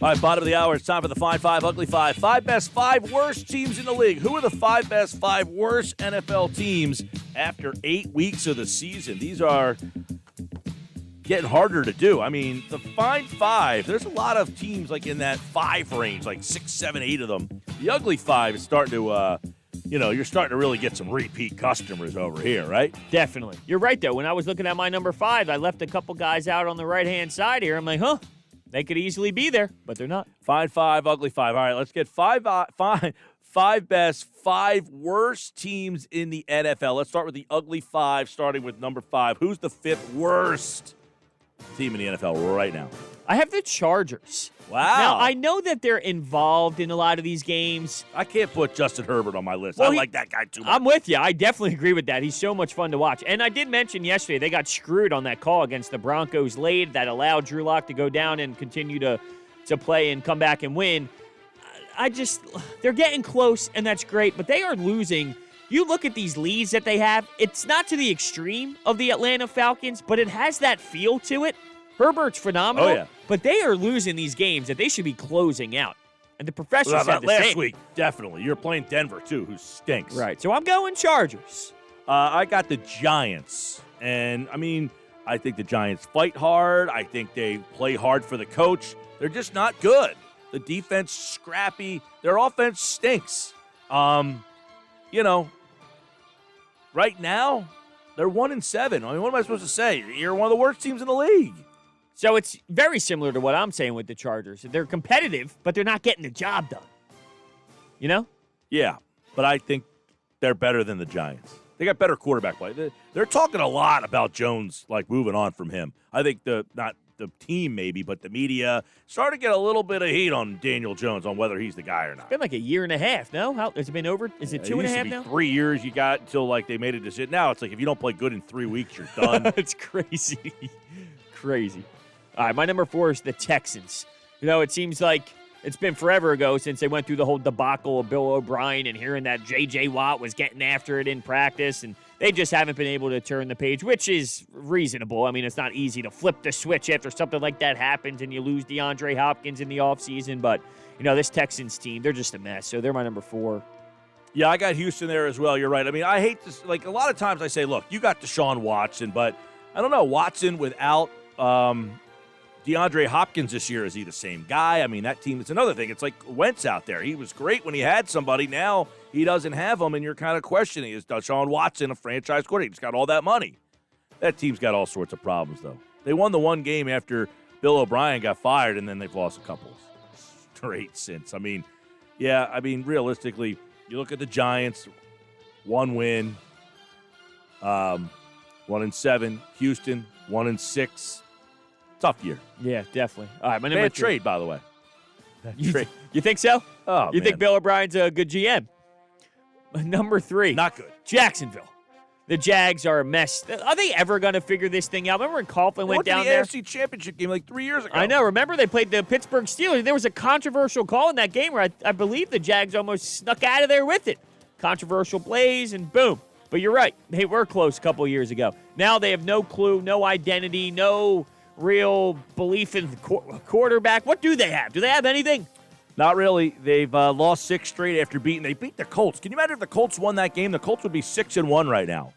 All right, bottom of the hour. It's time for the Fine Five, Ugly Five. 5 best, 5 worst teams in the league. Who are the 5 best, 5 worst NFL teams after 8 weeks of the season? These are getting harder to do. I mean, the Fine Five, there's a lot of teams like in that 5 range, like 6, 7, 8 of them. The Ugly Five is starting to, you're starting to really get some repeat customers over here, right? Definitely. You're right, though. When I was looking at my number 5, I left a couple guys out on the right-hand side here. I'm like, they could easily be there, but they're not. Fine 5, Ugly 5. All right, let's get 5 best, 5 worst teams in the NFL. Let's start with the Ugly 5, starting with number 5. Who's the 5th worst team in the NFL right now? I have the Chargers. Wow. Now, I know that they're involved in a lot of these games. I can't put Justin Herbert on my list. Well, I like that guy too much. I'm with you. I definitely agree with that. He's so much fun to watch. And I did mention yesterday they got screwed on that call against the Broncos late that allowed Drew Lock to go down and continue to play and come back and win. They're getting close, and that's great, but they are losing. You look at these leads that they have, it's not to the extreme of the Atlanta Falcons, but it has that feel to it. Herbert's phenomenal, Oh, yeah. But they are losing these games that they should be closing out. And the professionals said the last same. week, definitely. You're playing Denver, too, who stinks. Right, so I'm going Chargers. I got the Giants. And, I think the Giants fight hard. I think they play hard for the coach. They're just not good. The defense, scrappy. Their offense stinks. Right now, they're 1-7. What am I supposed to say? You're one of the worst teams in the league. So it's very similar to what I'm saying with the Chargers. They're competitive, but they're not getting the job done. You know? Yeah, but I think they're better than the Giants. They got better quarterback play. They're talking a lot about Jones, moving on from him. I think not the team maybe, but the media started to get a little bit of heat on Daniel Jones on whether he's the guy or not. It's been like a year and a half, no? Has it been over? Is it 2.5 now? 3 years you got until they made a decision. Now it's like if you don't play good in 3 weeks, you're done. It's crazy. Crazy. All right, my number 4 is the Texans. It seems like it's been forever ago since they went through the whole debacle of Bill O'Brien and hearing that J.J. Watt was getting after it in practice, and they just haven't been able to turn the page, which is reasonable. It's not easy to flip the switch after something like that happens and you lose DeAndre Hopkins in the offseason, but, this Texans team, they're just a mess, so they're my number 4. Yeah, I got Houston there as well. You're right. I hate this. A lot of times I say, look, you got Deshaun Watson, but I don't know. Watson without DeAndre Hopkins this year, is he the same guy? That team, it's another thing. It's like Wentz out there. He was great when he had somebody. Now he doesn't have them, and you're kind of questioning, is Deshaun Watson a franchise quarterback? He's got all that money. That team's got all sorts of problems, though. They won the one game after Bill O'Brien got fired, and then they've lost a couple straight since. Realistically, you look at the Giants, 1 win, 1-7. Houston, 1-6. Tough year. Yeah, definitely. All right, my number Bad 3. trade, by the way. You think so? Oh, you man. think Bill O'Brien's a good GM? Number 3. Not good. Jacksonville. The Jags are a mess. Are they ever going to figure this thing out? Remember when Coughlin went down there? They went to the AFC Championship game 3 years ago. I know. Remember they played the Pittsburgh Steelers? There was a controversial call in that game where I believe the Jags almost snuck out of there with it. Controversial plays and boom. But you're right. They were close a couple years ago. Now they have no clue, no identity, no real belief in the quarterback. What do they have? Do they have anything? Not really. They've lost 6 straight after They beat the Colts. Can you imagine if the Colts won that game? The Colts would be 6-1 right now.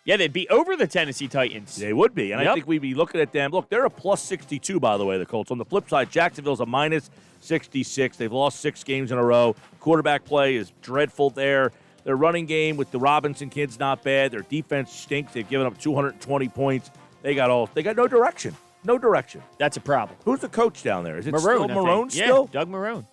Yeah, they'd be over the Tennessee Titans. They would be, and I think we'd be looking at them. Look, they're a +62, by the way, the Colts. On the flip side, Jacksonville's a -66. They've lost 6 games in a row. Quarterback play is dreadful there. Their running game with the Robinson kids not bad. Their defense stinks. They've given up 220 points. They got no direction. No direction. That's a problem. Who's the coach down there? Is it Maroon, still Marone yeah, still? Doug Marone.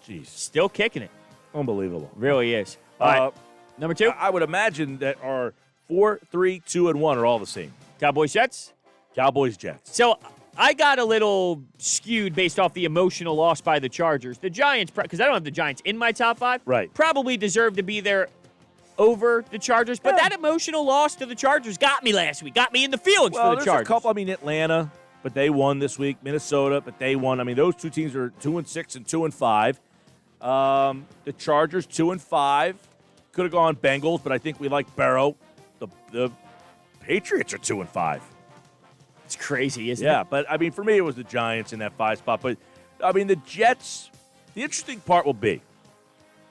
Jeez. Still kicking it. Unbelievable. Really is. All right. Number 2? I would imagine that our 4, 3, 2, and 1 are all the same. Cowboys, Jets? Cowboys, Jets. So I got a little skewed based off the emotional loss by the Chargers. The Giants, because I don't have the Giants in my top 5, right, probably deserve to be there over the Chargers. But that emotional loss to the Chargers got me last week, got me in the feelings for the Chargers. There's a couple. Atlanta, but they won this week. Minnesota, but they won. Those two teams are 2-6 and 2-5. The Chargers 2-5. Could have gone Bengals, but I think we like Burrow. The Patriots are 2-5. It's crazy, isn't it? Yeah, but for me, it was the Giants in that 5 spot. But I mean, the Jets, the interesting part will be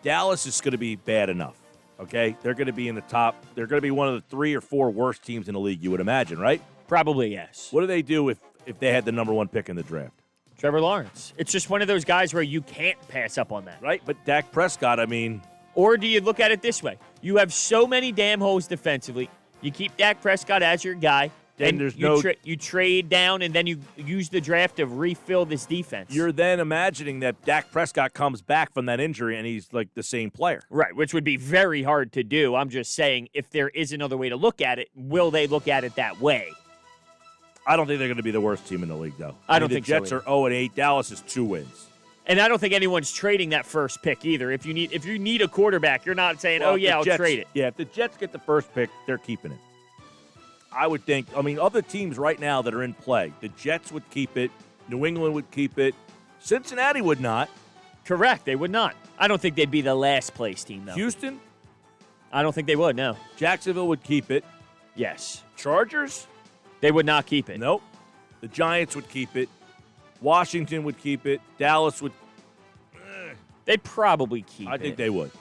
Dallas is going to be bad enough, okay? They're going to be in the top. They're going to be one of the 3 or 4 worst teams in the league, you would imagine, right? Probably, yes. What do they do if they had the number 1 pick in the draft? Trevor Lawrence. It's just one of those guys where you can't pass up on that. Right? But Dak Prescott, I mean. Or do you look at it this way? You have so many damn holes defensively. You keep Dak Prescott as your guy. Then and you trade down, and then you use the draft to refill this defense. You're then imagining that Dak Prescott comes back from that injury and he's like the same player. Right, which would be very hard to do. I'm just saying, if there is another way to look at it, will they look at it that way? I don't think they're going to be the worst team in the league, though. I don't think the Jets so are 0-8. Dallas is 2 wins. And I don't think anyone's trading that first pick either. If you need a quarterback, you're not saying, I'll trade it. Yeah, if the Jets get the first pick, they're keeping it. I would think, other teams right now that are in play, the Jets would keep it, New England would keep it, Cincinnati would not. Correct, they would not. I don't think they'd be the last place team, though. Houston? I don't think they would, no. Jacksonville would keep it. Yes. Chargers? They would not keep it. Nope. The Giants would keep it. Washington would keep it. Dallas would. They'd probably keep it. I think they would.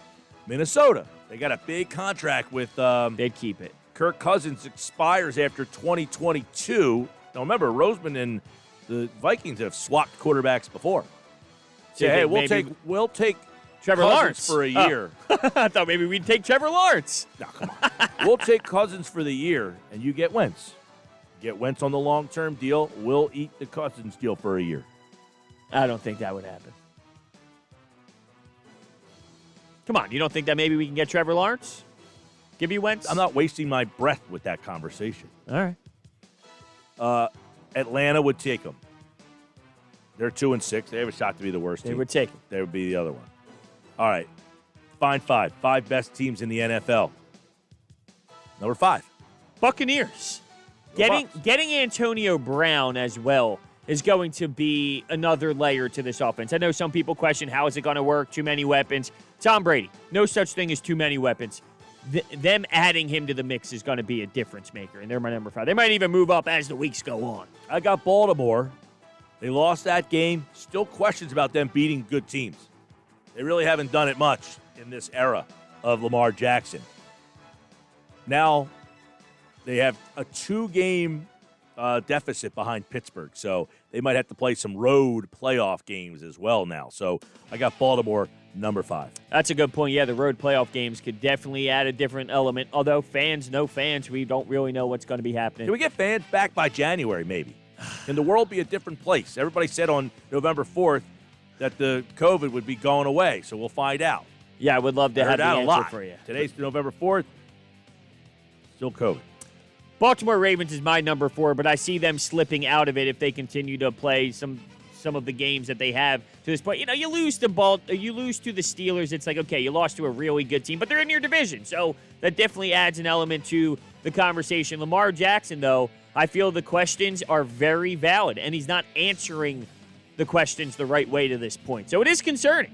Minnesota. They got a big contract with. They'd keep it. Kirk Cousins expires after 2022. Now remember, Roseman and the Vikings have swapped quarterbacks before. Say, hey, we'll take Trevor Cousins Lawrence for a year. I thought maybe we'd take Trevor Lawrence. No, come on. We'll take Cousins for the year, and you get Wentz. Get Wentz on the long-term deal. We'll eat the Cousins deal for a year. I don't think that would happen. Come on, you don't think that maybe we can get Trevor Lawrence? Give you Wentz? I'm not wasting my breath with that conversation. All right. Atlanta would take them. They're 2-6. They have a shot to be the worst team. They would take him. They would be the other one. All right. Find 5. 5 best teams in the NFL. Number 5. Buccaneers. Getting Antonio Brown as well is going to be another layer to this offense. I know some people question, how is it going to work? Too many weapons. Tom Brady, no such thing as too many weapons. Them adding him to the mix is going to be a difference maker, and they're my number 5. They might even move up as the weeks go on. I got Baltimore. They lost that game. Still questions about them beating good teams. They really haven't done it much in this era of Lamar Jackson. Now, they have a 2-game deficit behind Pittsburgh, so they might have to play some road playoff games as well now. So I got Baltimore number 5. That's a good point. Yeah, the road playoff games could definitely add a different element. Although no fans, we don't really know what's going to be happening. Can we get fans back by January, maybe? Can the world be a different place? Everybody said on November 4th that the COVID would be going away, so we'll find out. Yeah, I would love to have the answer for you. Today's November 4th. Still COVID. Baltimore Ravens is my number 4, but I see them slipping out of it if they continue to play some of the games that they have to this point. You know, you lose to the Steelers. It's like, okay, you lost to a really good team, but they're in your division, so that definitely adds an element to the conversation. Lamar Jackson, though, I feel the questions are very valid, and he's not answering the questions the right way to this point. So it is concerning.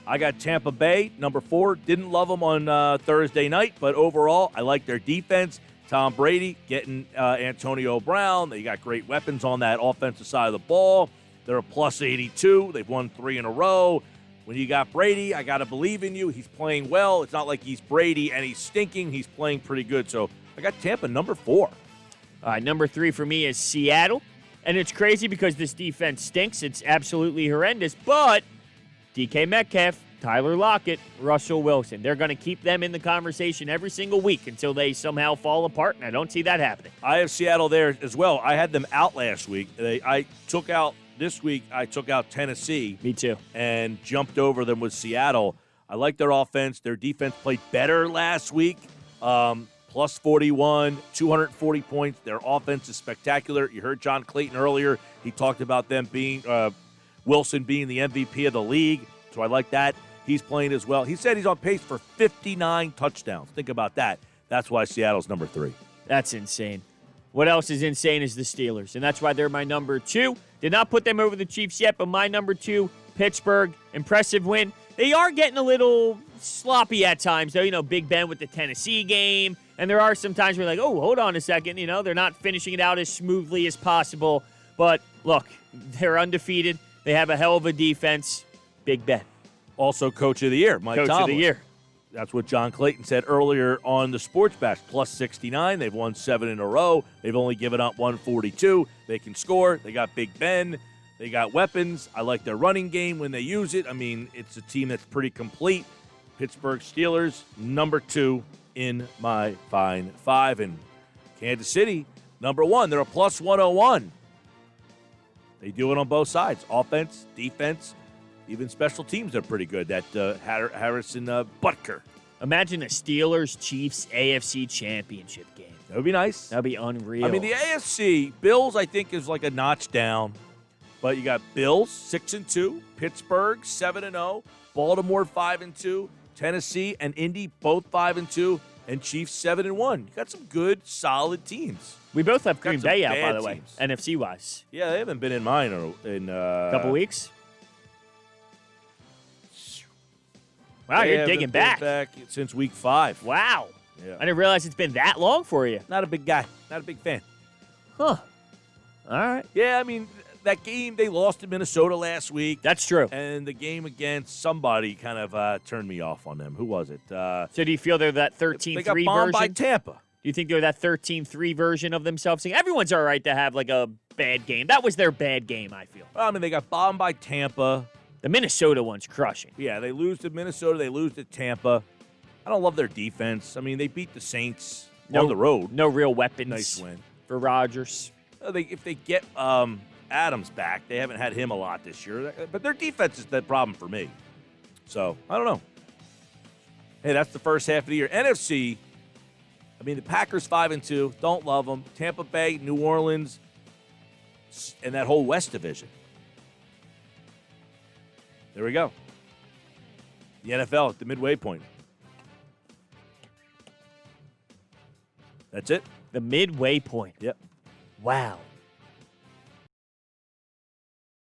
I got Tampa Bay, number 4. Didn't love them on Thursday night, but overall, I like their defense. Tom Brady getting Antonio Brown. They got great weapons on that offensive side of the ball. They're a plus 82. They've won 3 in a row. When you got Brady, I got to believe in you. He's playing well. It's not like he's Brady and he's stinking. He's playing pretty good. So I got Tampa number 4. Number 3 for me is Seattle. And it's crazy because this defense stinks. It's absolutely horrendous. But DK Metcalf, Tyler Lockett, Russell Wilson, they're going to keep them in the conversation every single week until they somehow fall apart, and I don't see that happening. I have Seattle there as well. I had them out last week. This week, I took out Tennessee. Me too. And jumped over them with Seattle. I like their offense. Their defense played better last week. Plus 41, 240 points. Their offense is spectacular. You heard John Clayton earlier. He talked about them being Wilson being the MVP of the league. So I like that. He's playing as well. He said he's on pace for 59 touchdowns. Think about that. That's why Seattle's number 3. That's insane. What else is insane is the Steelers, and that's why they're my number 2. Did not put them over the Chiefs yet, but my number 2, Pittsburgh, impressive win. They are getting a little sloppy at times, though. You know, Big Ben with the Tennessee game, and there are some times where you're like, oh, hold on a second. You know, they're not finishing it out as smoothly as possible. But, look, they're undefeated. They have a hell of a defense. Big Ben. Also, Coach of the Year, Mike Coach Tomlin. of the Year. That's what John Clayton said earlier on the Sports Bash. Plus 69. They've won 7 in a row. They've only given up 142. They can score. They got Big Ben. They got weapons. I like their running game when they use it. I mean, it's a team that's pretty complete. Pittsburgh Steelers, number 2 in my Fine Five. And Kansas City, number 1. They're a plus 101. They do it on both sides. Offense, defense, even special teams are pretty good. That Harrison Butker. Imagine a Steelers-Chiefs AFC Championship game. That would be nice. That would be unreal. I mean, the AFC, Bills, I think, is like a notch down. But you got Bills, 6-2, Pittsburgh, 7-0, Baltimore, 5-2, Tennessee and Indy, both 5-2, and Chiefs, 7-1. You got some good, solid teams. We both have Green Got some Bay out, by bad the way, teams. NFC-wise. Yeah, they haven't been in mine in a Couple weeks? Wow, They you're haven't digging been back. since week 5. Wow. Yeah. I didn't realize it's been that long for you. Not a big guy. Not a big fan. Huh. All right. Yeah, I mean, that game, they lost to Minnesota last week. That's true. And the game against somebody kind of turned me off on them. Who was it? So do you feel they're that 13-3 They got bombed by version? Tampa. Do you think they're that 13-3 version of themselves? Saying everyone's all right to have like a bad game. That was their bad game, I feel. Well, I mean, they got bombed by Tampa. The Minnesota one's crushing. Yeah, they lose to Minnesota. They lose to Tampa. I don't love their defense. I mean, they beat the Saints on the road. No real weapons. Nice win. For Rodgers. If they get Adams back, they haven't had him a lot this year. But their defense is the problem for me. So, I don't know. Hey, that's the first half of the year. NFC, I mean, the Packers 5-2. Don't love them. Tampa Bay, New Orleans, and that whole West division. There we go. The NFL at the midway point. That's it. The midway point. Yep. Wow.